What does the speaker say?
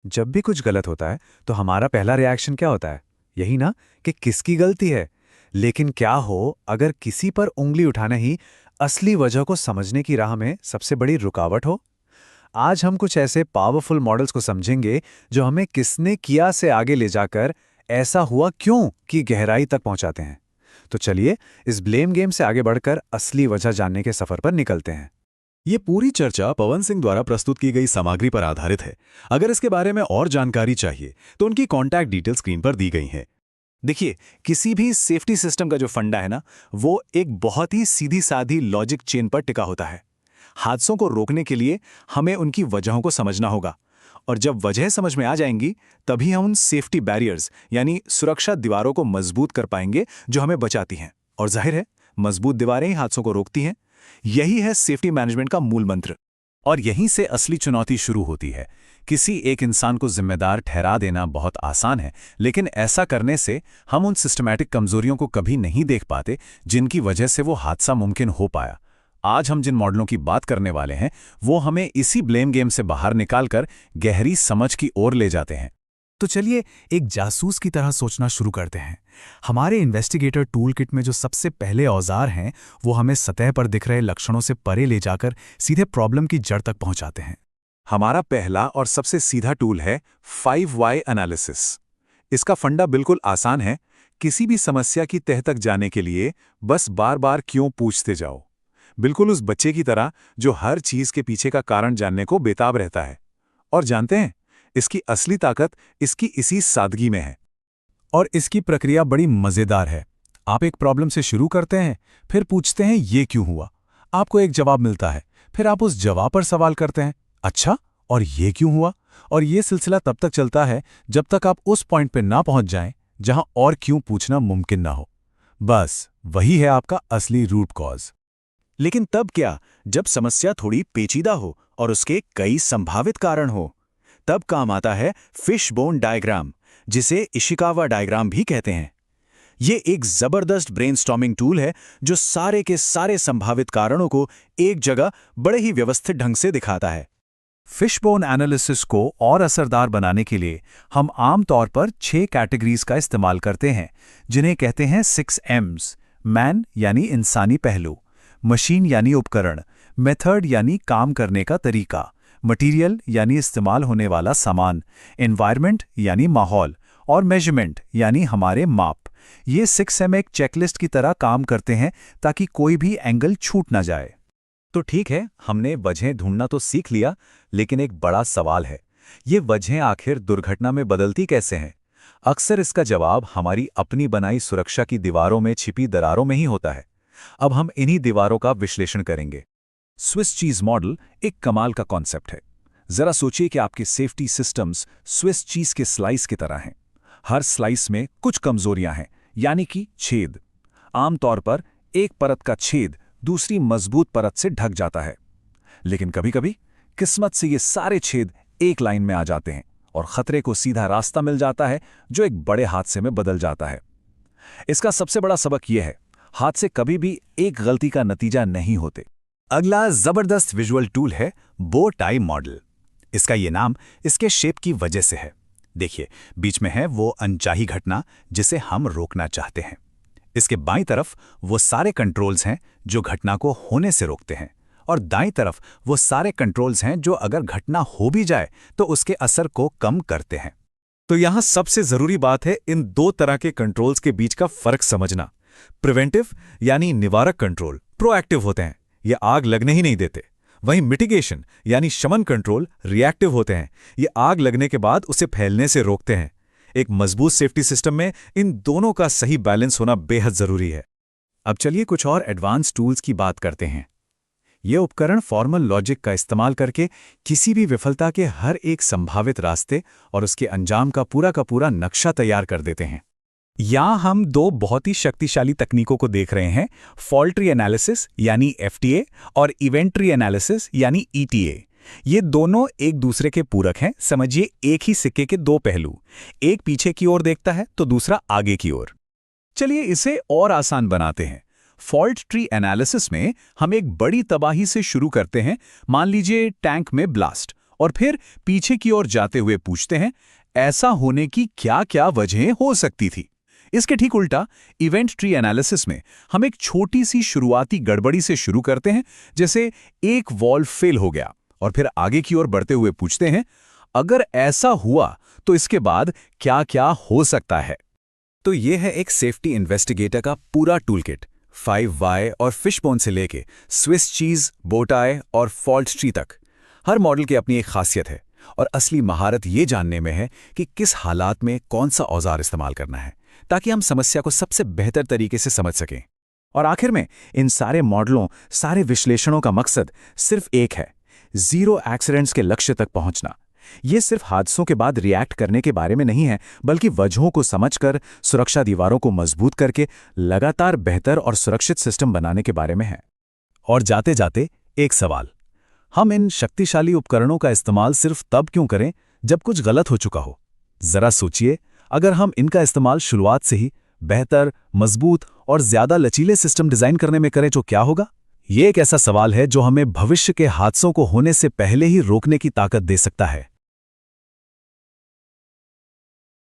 जब भी कुछ गलत होता है तो हमारा पहला रिएक्शन क्या होता है? यही ना, कि किसकी गलती है। लेकिन क्या हो अगर किसी पर उंगली उठाना ही असली वजह को समझने की राह में सबसे बड़ी रुकावट हो? आज हम कुछ ऐसे पावरफुल मॉडल्स को समझेंगे जो हमें किसने किया से आगे ले जाकर ऐसा हुआ क्यों की गहराई तक पहुंचाते हैं। तो चलिए इस ब्लेम गेम से आगे बढ़कर असली वजह जानने के सफर पर निकलते हैं। ये पूरी चर्चा पवन सिंह द्वारा प्रस्तुत की गई सामग्री पर आधारित है। अगर इसके बारे में और जानकारी चाहिए तो उनकी कॉन्टैक्ट डिटेल स्क्रीन पर दी गई हैं। देखिए, किसी भी सेफ्टी सिस्टम का जो फंडा है ना, वो एक बहुत ही सीधी सादी लॉजिक चेन पर टिका होता है। हादसों को रोकने के लिए हमें उनकी वजहों को समझना होगा, और जब वजह समझ में आ जाएंगी तभी हम उन सेफ्टी बैरियर्स यानी सुरक्षा दीवारों को मजबूत कर पाएंगे जो हमें बचाती हैं। और जाहिर है, मजबूत दीवारें ही हादसों को रोकती हैं। यही है सेफ्टी मैनेजमेंट का मूल मंत्र। और यहीं से असली चुनौती शुरू होती है। किसी एक इंसान को जिम्मेदार ठहरा देना बहुत आसान है, लेकिन ऐसा करने से हम उन सिस्टमैटिक कमजोरियों को कभी नहीं देख पाते जिनकी वजह से वो हादसा मुमकिन हो पाया। आज हम जिन मॉडलों की बात करने वाले हैं वो हमें इसी ब्लेम गेम से बाहर निकालकर गहरी समझ की ओर ले जाते हैं। तो चलिए एक जासूस की तरह सोचना शुरू करते हैं। हमारे इन्वेस्टिगेटर टूल किट में जो सबसे पहले औजार हैं वो हमें सतह पर दिख रहे लक्षणों से परे ले जाकर सीधे प्रॉब्लम की जड़ तक पहुंचाते हैं। हमारा पहला और सबसे सीधा टूल है 5 वाई एनालिसिस। इसका फंडा बिल्कुल आसान है। किसी भी समस्या की तह तक जाने के लिए बस बार बार क्यों पूछते जाओ, बिल्कुल उस बच्चे की तरह जो हर चीज के पीछे का कारण जानने को बेताब रहता है। और जानते हैं, इसकी असली ताकत इसकी इसी सादगी में है। और इसकी प्रक्रिया बड़ी मजेदार है। आप एक प्रॉब्लम से शुरू करते हैं, फिर पूछते हैं ये क्यों हुआ। आपको एक जवाब मिलता है, फिर आप उस जवाब पर सवाल करते हैं, अच्छा और ये क्यों हुआ। और ये सिलसिला तब तक चलता है जब तक आप उस पॉइंट पे ना पहुंच जाएं जहां और क्यों पूछना मुमकिन ना हो। बस वही है आपका असली रूट कॉज। लेकिन तब क्या, जब समस्या थोड़ी पेचीदा हो और उसके कई संभावित कारण हो? तब काम आता है फिशबोन डायग्राम, जिसे इशिकावा डायग्राम भी कहते हैं। ये एक जबरदस्त ब्रेनस्टॉर्मिंग टूल है जो सारे के सारे संभावित कारणों को एक जगह बड़े ही व्यवस्थित ढंग से दिखाता है। फिशबोन एनालिसिस को और असरदार बनाने के लिए हम आमतौर पर 6 कैटेगरीज का इस्तेमाल करते हैं, जिन्हें कहते हैं 6 M's। मैन यानी इंसानी पहलू, मशीन यानी उपकरण, मेथड यानी काम करने का तरीका, मटेरियल यानी इस्तेमाल होने वाला सामान, एनवायरनमेंट यानी माहौल, और मेजरमेंट यानी हमारे माप। ये 6M एक चेकलिस्ट की तरह काम करते हैं ताकि कोई भी एंगल छूट ना जाए। तो ठीक है, हमने वजहें ढूंढना तो सीख लिया, लेकिन एक बड़ा सवाल है, ये वजहें आखिर दुर्घटना में बदलती कैसे हैं? अक्सर इसका जवाब हमारी अपनी बनाई सुरक्षा की दीवारों में छिपी दरारों में ही होता है। अब हम इन्हीं दीवारों का विश्लेषण करेंगे। स्विस चीज मॉडल एक कमाल का कॉन्सेप्ट है। जरा सोचिए कि आपके सेफ्टी सिस्टम्स स्विस चीज के स्लाइस की तरह हैं। हर स्लाइस में कुछ कमजोरियां हैं, यानी कि छेद। आमतौर पर एक परत का छेद दूसरी मजबूत परत से ढक जाता है, लेकिन कभी-कभी किस्मत से ये सारे छेद एक लाइन में आ जाते हैं और खतरे को सीधा रास्ता मिल जाता है जो एक बड़े हादसे में बदल जाता है। इसका सबसे बड़ा सबक यह है, हादसे कभी भी एक गलती का नतीजा नहीं होते। अगला जबरदस्त विजुअल टूल है बो टाई मॉडल। इसका ये नाम इसके शेप की वजह से है। देखिए, बीच में है वो अनचाही घटना जिसे हम रोकना चाहते हैं। इसके बाईं तरफ वो सारे कंट्रोल्स हैं जो घटना को होने से रोकते हैं, और दाईं तरफ वो सारे कंट्रोल्स हैं जो अगर घटना हो भी जाए तो उसके असर को कम करते हैं। तो यहां सबसे जरूरी बात है इन दो तरह के कंट्रोल्स के बीच का फर्क समझना। प्रिवेंटिव यानी निवारक कंट्रोल प्रोएक्टिव होते हैं, ये आग लगने ही नहीं देते। वहीं मिटिगेशन यानी शमन कंट्रोल रिएक्टिव होते हैं, ये आग लगने के बाद उसे फैलने से रोकते हैं। एक मजबूत सेफ्टी सिस्टम में इन दोनों का सही बैलेंस होना बेहद जरूरी है। अब चलिए कुछ और एडवांस टूल्स की बात करते हैं। ये उपकरण फॉर्मल लॉजिक का इस्तेमाल करके किसी भी विफलता के हर एक संभावित रास्ते और उसके अंजाम का पूरा नक्शा तैयार कर देते हैं। यहाँ हम 2 बहुत ही शक्तिशाली तकनीकों को देख रहे हैं, फॉल्ट ट्री एनालिसिस यानी FTA और इवेंट ट्री एनालिसिस यानी ETA। ये दोनों एक दूसरे के पूरक हैं। समझिए, एक ही सिक्के के 2 पहलू, एक पीछे की ओर देखता है तो दूसरा आगे की ओर। चलिए इसे और आसान बनाते हैं। फॉल्ट ट्री एनालिसिस में हम एक बड़ी तबाही से शुरू करते हैं। मान लीजिए टैंक में ब्लास्ट, और फिर पीछे की ओर जाते हुए पूछते हैं, ऐसा होने की क्या-क्या वजहें हो सकती थी। इसके ठीक उल्टा इवेंट ट्री एनालिसिस में हम एक छोटी सी शुरुआती गड़बड़ी से शुरू करते हैं, जैसे एक वॉल्व फेल हो गया, और फिर आगे की ओर बढ़ते हुए पूछते हैं, अगर ऐसा हुआ तो इसके बाद क्या-क्या हो सकता है। तो ये है एक सेफ्टी इन्वेस्टिगेटर का पूरा टूलकिट, 5 वाई और फिशबोन से लेके स्विस चीज, बोटाई और फॉल्ट ट्री तक। हर मॉडल की अपनी एक खासियत है, और असली महारत ये जानने में है कि किस हालात में कौन सा औजार इस्तेमाल करना है, ताकि हम समस्या को सबसे बेहतर तरीके से समझ सकें। और आखिर में इन सारे मॉडलों, सारे विश्लेषणों का मकसद सिर्फ एक है, 0 एक्सीडेंट्स के लक्ष्य तक पहुंचना। ये सिर्फ हादसों के बाद रिएक्ट करने के बारे में नहीं है, बल्कि वजहों को समझकर सुरक्षा दीवारों को मजबूत करके लगातार बेहतर और सुरक्षित सिस्टम बनाने के बारे में है। और जाते जाते एक सवाल, हम इन शक्तिशाली उपकरणों का इस्तेमाल सिर्फ तब क्यों करें जब कुछ गलत हो चुका हो? जरा सोचिए, अगर हम इनका इस्तेमाल शुरुआत से ही बेहतर, मजबूत और ज्यादा लचीले सिस्टम डिजाइन करने में करें तो क्या होगा? ये एक ऐसा सवाल है जो हमें भविष्य के हादसों को होने से पहले ही रोकने की ताकत दे सकता है।